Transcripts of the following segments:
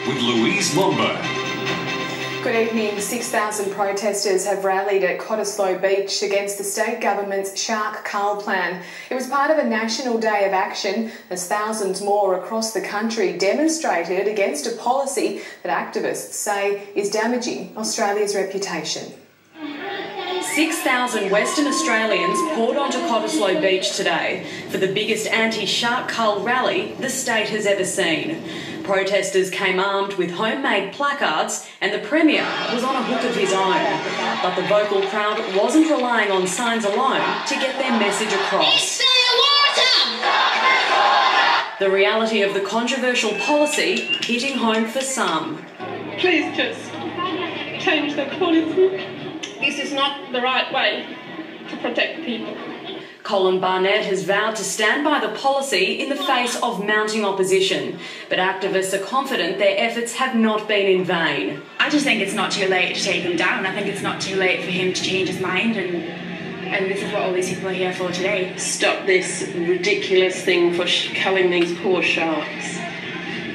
with Louise Lombo. Good evening. 6,000 protesters have rallied at Cottesloe Beach against the state government's Shark Cull plan. It was part of a national day of action as thousands more across the country demonstrated against a policy that activists say is damaging Australia's reputation. 6,000 Western Australians poured onto Cottesloe Beach today for the biggest anti-Shark Cull rally the state has ever seen. Protesters came armed with homemade placards and the Premier was on a hook of his own. But the vocal crowd wasn't relying on signs alone to get their message across. The reality of the controversial policy hitting home for some. Please just change the policy. This is not the right way to protect people. Colin Barnett has vowed to stand by the policy in the face of mounting opposition, but activists are confident their efforts have not been in vain. I just think it's not too late to take him down. I think it's not too late for him to change his mind, and this is what all these people are here for today. Stop this ridiculous thing for culling these poor sharks.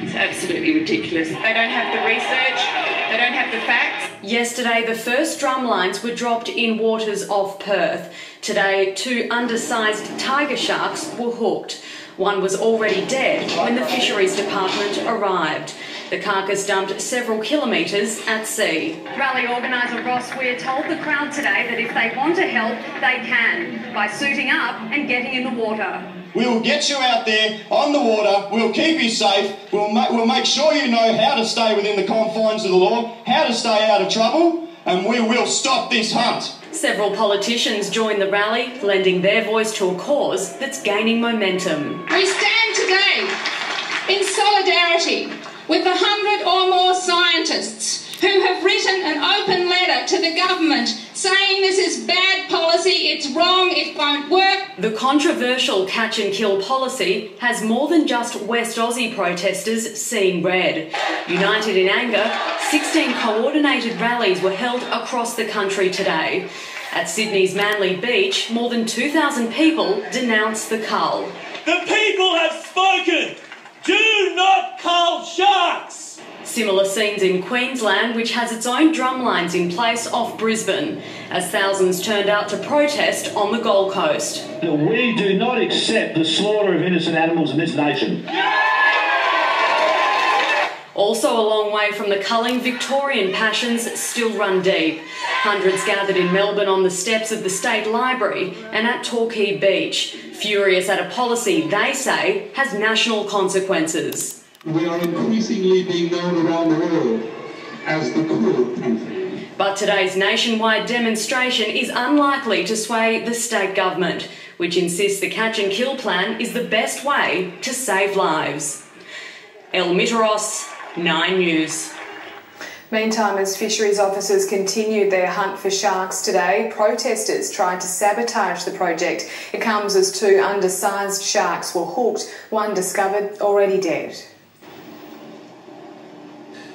It's absolutely ridiculous. They don't have the research, they don't have the facts. Yesterday, the first drum lines were dropped in waters off Perth. Today, 2 undersized tiger sharks were hooked. One was already dead when the Fisheries Department arrived. The carcass dumped several kilometres at sea. Rally organiser Ross Weir told the crowd today that if they want to help, they can, by suiting up and getting in the water. We will get you out there on the water, we'll keep you safe, we'll make sure you know how to stay within the confines of the law, how to stay out of trouble, and we will stop this hunt. Several politicians joined the rally, lending their voice to a cause that's gaining momentum. We stand today in solidarity with the 100 or more scientists who have written an open letter to the government saying this is bad policy, it's wrong, it won't work. The controversial catch and kill policy has more than just West Aussie protesters seeing red. United in anger, 16 coordinated rallies were held across the country today. At Sydney's Manly Beach, more than 2,000 people denounced the cull. The people have spoken! Do not cull sharks! Similar scenes in Queensland, which has its own drumlines in place off Brisbane, as thousands turned out to protest on the Gold Coast. We do not accept the slaughter of innocent animals in this nation. Also a long way from the culling, Victorian passions still run deep. Hundreds gathered in Melbourne on the steps of the State Library and at Torquay Beach, furious at a policy they say has national consequences. We are increasingly being known around the world as the cool country. But today's nationwide demonstration is unlikely to sway the state government, which insists the catch and kill plan is the best way to save lives. El Miteros, 9 News. Meantime, as fisheries officers continued their hunt for sharks today, protesters tried to sabotage the project. It comes as 2 undersized sharks were hooked, one discovered already dead.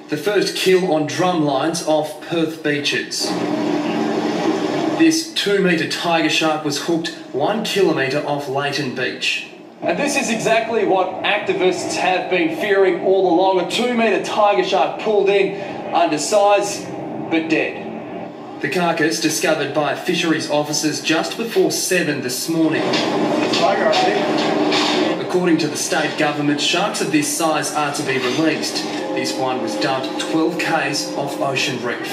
The first kill on drum lines off Perth beaches. This 2-metre tiger shark was hooked 1 kilometre off Leighton Beach. And this is exactly what activists have been fearing all along. A 2-metre tiger shark pulled in, undersized but dead. The carcass discovered by fisheries officers just before 7 this morning. Tiger, I think. According to the state government, sharks of this size are to be released. This one was dumped 12 k's off Ocean Reef.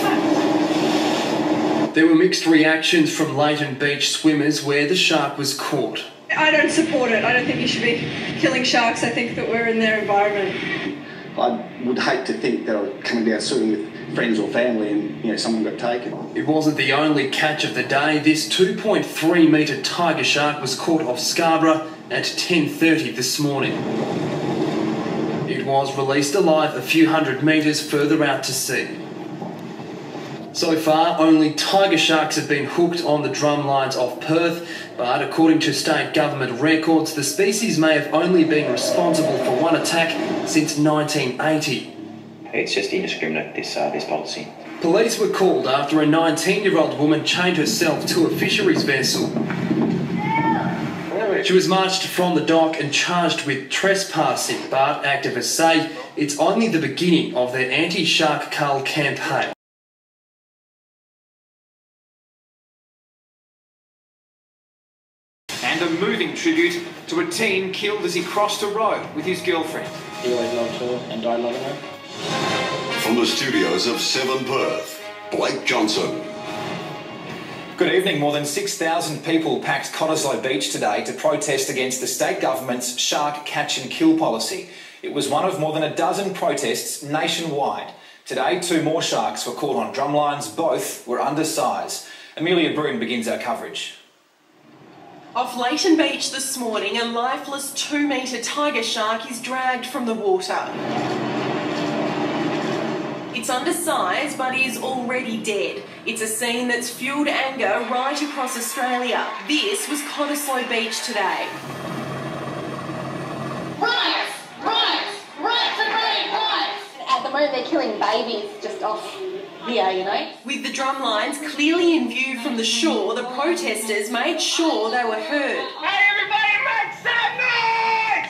There were mixed reactions from Leighton Beach swimmers where the shark was caught. I don't support it. I don't think you should be killing sharks. I think that we're in their environment. I would hate to think that I was coming down swimming with friends or family and someone got taken. It wasn't the only catch of the day. This 2.3 metre tiger shark was caught off Scarborough at 10:30 this morning. It was released alive a few hundred metres further out to sea. So far, only tiger sharks have been hooked on the drum lines off Perth, but according to state government records, the species may have only been responsible for one attack since 1980. It's just indiscriminate, this policy. Police were called after a 19-year-old woman chained herself to a fisheries vessel. There we She was marched from the dock and charged with trespassing, but activists say it's only the beginning of their anti-Shark Cull campaign. And a moving tribute to a teen killed as he crossed a road with his girlfriend. He always loved her and I love her. From the studios of 7 Perth, Blake Johnson. Good evening. More than 6,000 people packed Cottesloe Beach today to protest against the state government's shark catch and kill policy. It was one of more than a dozen protests nationwide. Today, 2 more sharks were caught on drumlines. Both were undersized. Amelia Broome begins our coverage. Off Leighton Beach this morning, a lifeless 2-metre tiger shark is dragged from the water. It's undersized but is already dead. It's a scene that's fuelled anger right across Australia. This was Cottesloe Beach today. Riots! Riots! Riots and riots! At the moment they're killing babies just off here, you know. With the drumlines clearly in view from the shore, the protesters made sure they were heard. Hey, everybody make some noise!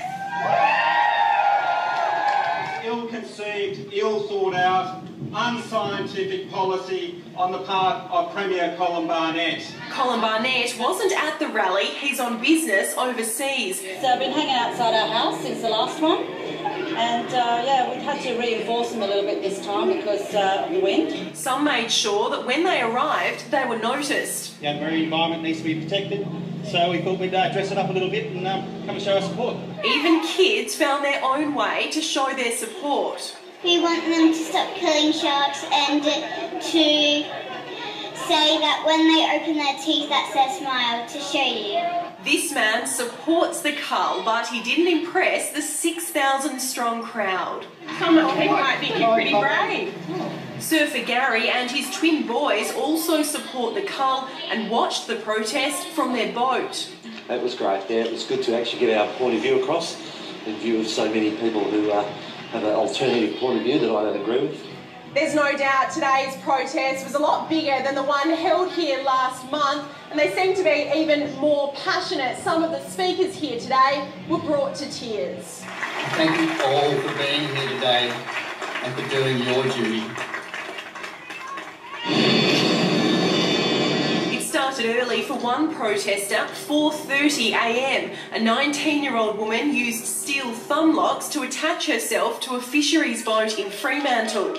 Ill-conceived, ill-thought-out, unscientific policy on the part of Premier Colin Barnett. Colin Barnett wasn't at the rally, he's on business overseas. So I've been hanging outside our house since the last one. And yeah, we've had to reinforce them a little bit this time because of the wind. Some made sure that when they arrived, they were noticed. The marine environment needs to be protected, so we thought we'd dress it up a little bit and come and show our support. Even kids found their own way to show their support. We want them to stop killing sharks and to say that when they open their teeth, that's their smile, to show you. This man supports the cull, but he didn't impress the 6,000-strong crowd. Some of the people might think you're pretty brave. Surfer Gary and his twin boys also support the cull and watched the protest from their boat. That was great. Yeah, it was good to actually get our point of view across in view of so many people who have an alternative point of view that I don't agree with. There's no doubt today's protest was a lot bigger than the one held here last month, and they seem to be even more passionate. Some of the speakers here today were brought to tears. Thank you all for being here today and for doing your duty. It started early for one protester, 4:30 a.m. A 19-year-old woman used steel thumb locks to attach herself to a fisheries boat in Fremantle.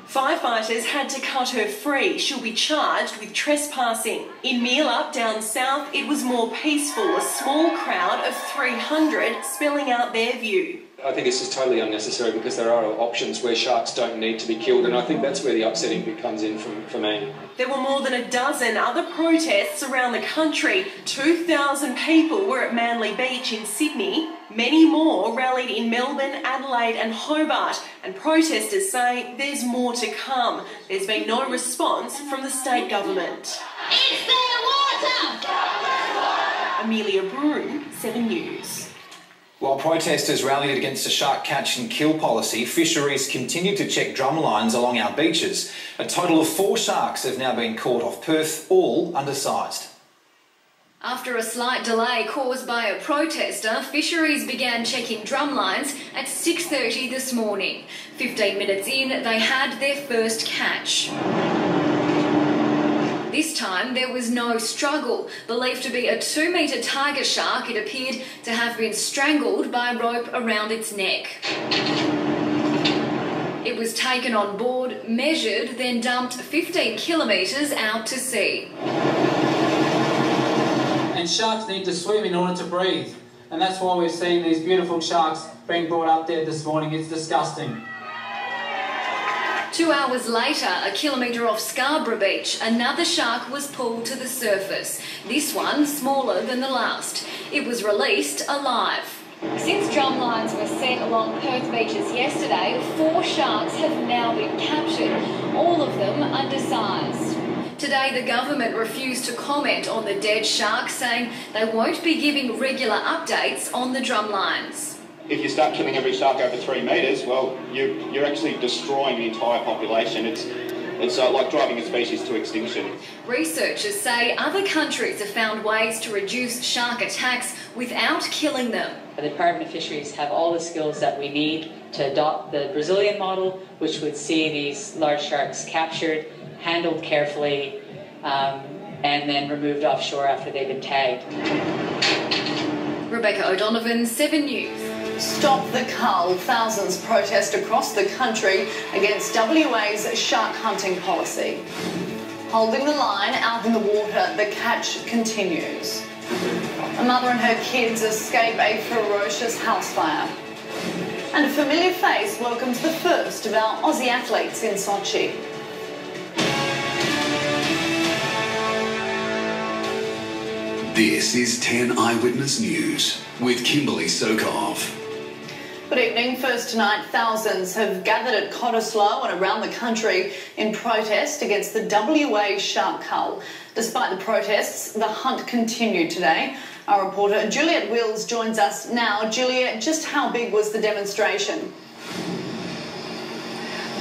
Firefighters had to cut her free. She'll be charged with trespassing. In Meelup, down south, it was more peaceful, a small crowd of 300 spelling out their view. I think this is totally unnecessary because there are options where sharks don't need to be killed, and I think that's where the upsetting bit comes in for me. There were more than a dozen other protests around the country. 2,000 people were at Manly Beach in Sydney. Many more rallied in Melbourne, Adelaide and Hobart, and protesters say there's more to come. There's been no response from the state government. It's their water! Amelia Broome, 7 News. While protesters rallied against the shark catch and kill policy, fisheries continue to check drumlines along our beaches. A total of 4 sharks have now been caught off Perth, all undersized. After a slight delay caused by a protester, fisheries began checking drumlines at 6:30 this morning. 15 minutes in, they had their first catch. This time there was no struggle. Believed to be a 2-metre tiger shark, it appeared to have been strangled by a rope around its neck. It was taken on board, measured, then dumped 15 kilometres out to sea. And sharks need to swim in order to breathe. And that's why we're seeing these beautiful sharks being brought up there this morning. It's disgusting. 2 hours later, a kilometre off Scarborough Beach, another shark was pulled to the surface. This one smaller than the last. It was released alive. Since drumlines were set along Perth beaches yesterday, 4 sharks have now been captured, all of them undersized. Today, the government refused to comment on the dead shark, saying they won't be giving regular updates on the drumlines. If you start killing every shark over 3 metres, well, you're actually destroying the entire population. It's like driving a species to extinction. Researchers say other countries have found ways to reduce shark attacks without killing them. The Department of Fisheries have all the skills that we need to adopt the Brazilian model, which would see these large sharks captured, handled carefully, and then removed offshore after they've been tagged. Rebecca O'Donovan, 7 News. Stop the Cull. Thousands protest across the country against WA's shark hunting policy. Holding the line out in the water, the catch continues. A mother and her kids escape a ferocious house fire. And a familiar face welcomes the first of our Aussie athletes in Sochi. This is 10 Eyewitness News with Kimberly Sokov. Good evening. First tonight, thousands have gathered at Cottesloe and around the country in protest against the WA Shark Cull. Despite the protests, the hunt continued today. Our reporter Juliet Wills joins us now. Juliet, just how big was the demonstration?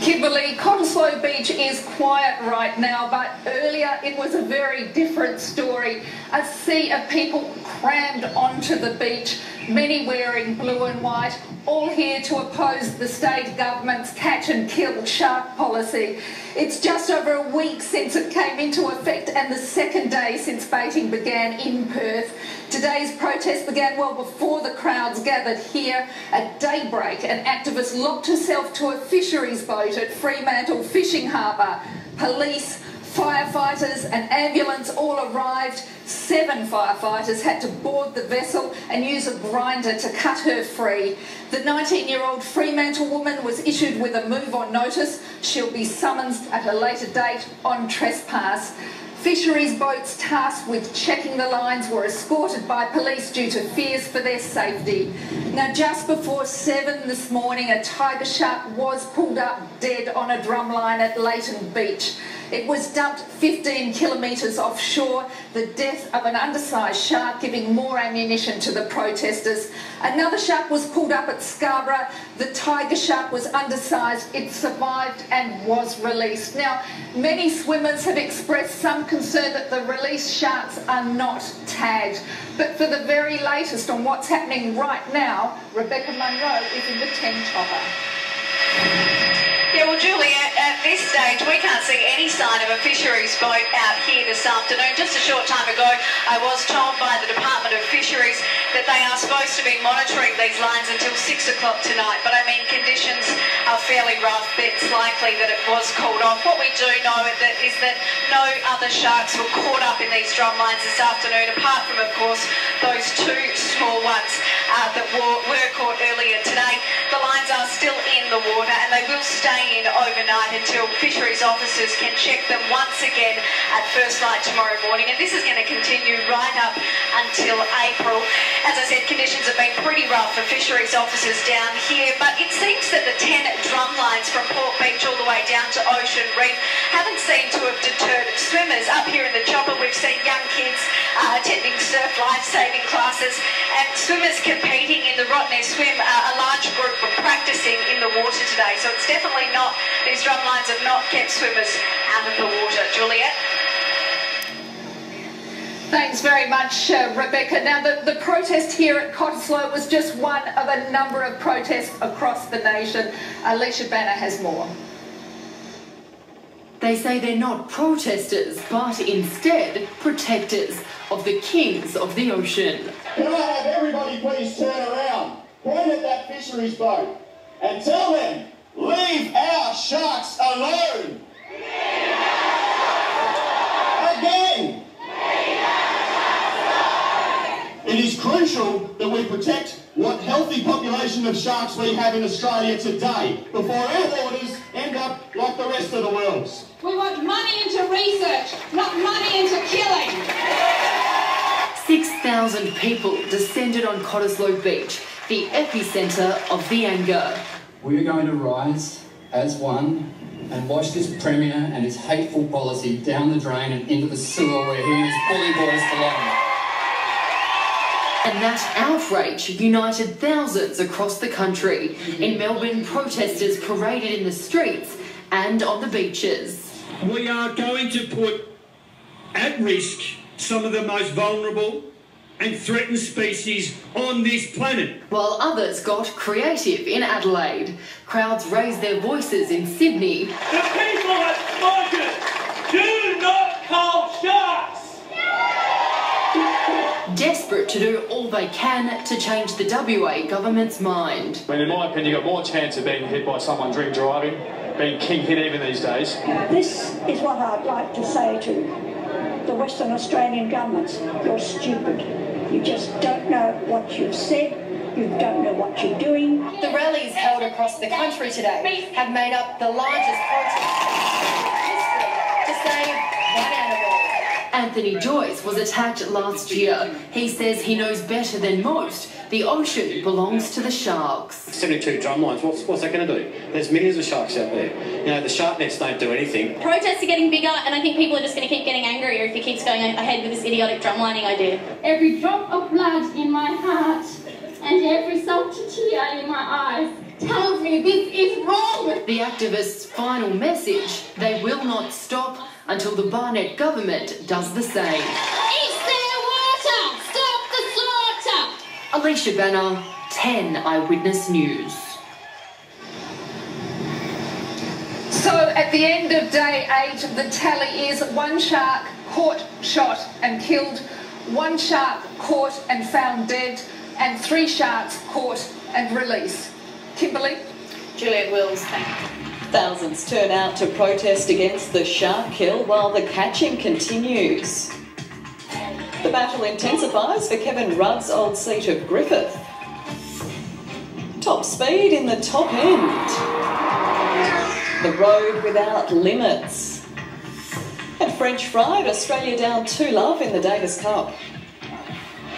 Kimberly, Cottesloe Beach is quiet right now, but earlier it was a very different story. A sea of people crammed onto the beach, many wearing blue and white, all here to oppose the state government's catch and kill shark policy. It's just over a week since it came into effect and the second day since baiting began in Perth. Today's protest began well before the crowds gathered here. At daybreak, an activist locked herself to a fisheries boat at Fremantle Fishing Harbour. Police, firefighters and ambulance all arrived. 7 firefighters had to board the vessel and use a grinder to cut her free. The 19-year-old Fremantle woman was issued with a move-on notice. She'll be summoned at a later date on trespass. Fisheries boats tasked with checking the lines were escorted by police due to fears for their safety. Now, just before 7 this morning, a tiger shark was pulled up dead on a drumline at Leighton Beach. It was dumped 15 kilometres offshore, the death of an undersized shark giving more ammunition to the protesters. Another shark was pulled up at Scarborough. The tiger shark was undersized. It survived and was released. Now, many swimmers have expressed some concern that the released sharks are not tagged. But for the very latest on what's happening right now, Rebecca Munro is in the 10 chopper. Yeah, well, Juliet, at this stage, we can't see any sign of a fisheries boat out here this afternoon. Just a short time ago, I was told by the Department of Fisheries that they are supposed to be monitoring these lines until 6 o'clock tonight. But, I mean, conditions are fairly rough. It's likely that it was called off. What we do know is that no other sharks were caught up in these drum lines this afternoon, apart from, of course, those 2 small ones that were caught earlier today. The lines are still in the water and they will stay in overnight until fisheries officers can check them once again at first light tomorrow morning, and this is going to continue right up until April. As I said, conditions have been pretty rough for fisheries officers down here, but it seems that the 10 drum lines from Port Beach all the way down to Ocean Reef haven't seemed to have deterred swimmers. Up here in the chopper we've seen young kids attending surf life-saving classes and swimmers competing in the Rottnest Swim. A large group were practising in the water today, so it's definitely not, these drum lines have not kept swimmers out of the water. Juliet? Thanks very much, Rebecca. Now, the protest here at Cottesloe was just one of a number of protests across the nation. Alicia Banner has more. They say they're not protesters, but instead protectors of the kings of the ocean. Can I have everybody please turn around, point at that fisheries boat and tell them, leave our sharks alone. Again. It is crucial that we protect what healthy population of sharks we have in Australia today before our waters end up like the rest of the world's. We want money into research, not money into killing. 6,000 people descended on Cottesloe Beach, the epicentre of the anger. We're going to rise as one and wash this Premier and his hateful policy down the drain and into the sewer where he is bully boys belong. And that outrage united thousands across the country. In Melbourne, protesters paraded in the streets and on the beaches. We are going to put at risk some of the most vulnerable and threatened species on this planet. While others got creative in Adelaide, crowds raised their voices in Sydney. The people have spoken. Do not cull sharks. Desperate to do all they can to change the WA government's mind. I mean, in my opinion, you've got more chance of being hit by someone drink driving, being king hit even these days. This is what I'd like to say to the Western Australian governments. You're stupid. You just don't know what you've said. You don't know what you're doing. The rallies held across the country today have made up the largest protest in history to save one animal. Anthony Joyce was attacked last year. He says he knows better than most. The ocean belongs to the sharks. 72 drum lines, what's that going to do? There's millions of sharks out there. You know, the shark nets don't do anything. Protests are getting bigger, and I think people are just going to keep getting angrier if he keeps going ahead with this idiotic drumlining idea. Every drop of blood in my heart and every salty tear in my eyes tells me this is wrong. The activists' final message: they will not stop until the Barnett government does the same. It's their water! Stop the slaughter! Alicia Banner, 10 Eyewitness News. So at the end of day 8, the tally is 1 shark caught, shot and killed, 1 shark caught and found dead, and 3 sharks caught and released. Kimberly? Juliet Wills, thank you. Thousands turn out to protest against the shark kill while the catching continues. The battle intensifies for Kevin Rudd's old seat of Griffith. Top speed in the top end. The road without limits. And French fried, Australia down 2-0 in the Davis Cup.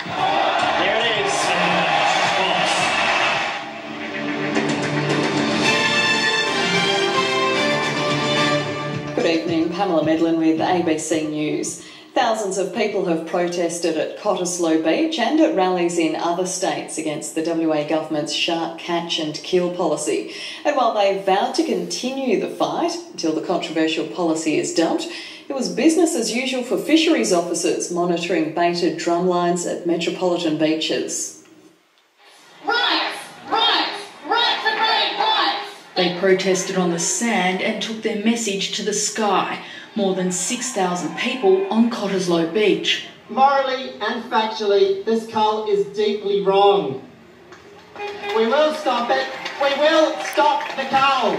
There it is. Good evening, Pamela Medlin with ABC News. Thousands of people have protested at Cottesloe Beach and at rallies in other states against the WA government's shark catch and kill policy. And while they vowed to continue the fight until the controversial policy is dumped, it was business as usual for fisheries officers monitoring baited drumlines at metropolitan beaches. They protested on the sand and took their message to the sky. More than 6,000 people on Cottesloe Beach. Morally and factually, this cull is deeply wrong. We will stop it. We will stop the cull.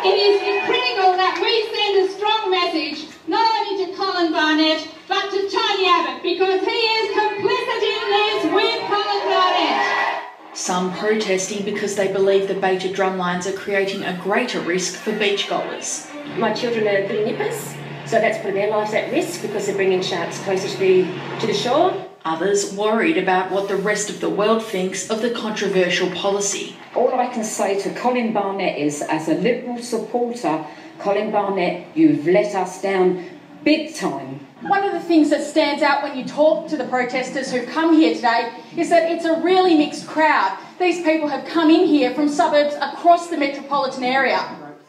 It is critical that we send a strong message not only to Colin Barnett but to Tony Abbott, because he is complicit in this with Colin Barnett. Some protesting because they believe the baited drumlines are creating a greater risk for beachgoers. My children are little nippers, so that's putting their lives at risk because they're bringing sharks closer to the shore. Others worried about what the rest of the world thinks of the controversial policy. All I can say to Colin Barnett is, as a Liberal supporter, Colin Barnett, you've let us down big time. One of the things that stands out when you talk to the protesters who've come here today is that it's a really mixed crowd. These people have come in here from suburbs across the metropolitan area.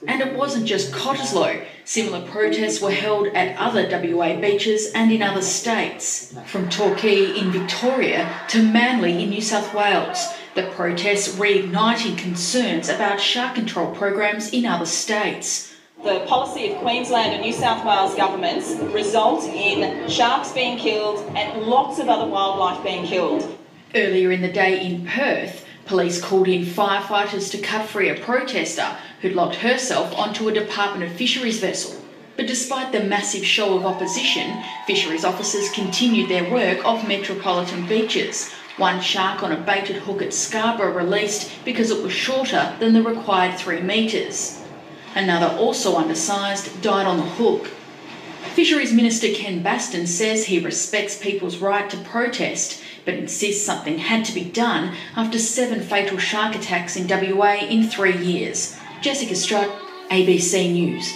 And it wasn't just Cottesloe. Similar protests were held at other WA beaches and in other states. From Torquay in Victoria to Manly in New South Wales. The protests reigniting concerns about shark control programs in other states. The policy of Queensland and New South Wales governments result in sharks being killed and lots of other wildlife being killed. Earlier in the day in Perth, police called in firefighters to cut free a protester who'd locked herself onto a Department of Fisheries vessel. But despite the massive show of opposition, fisheries officers continued their work off metropolitan beaches. 1 shark on a baited hook at Scarborough released because it was shorter than the required 3 metres. Another, also undersized, died on the hook. Fisheries Minister Ken Baston says he respects people's right to protest, but insists something had to be done after 7 fatal shark attacks in WA in 3 years. Jessica Strutt, ABC News.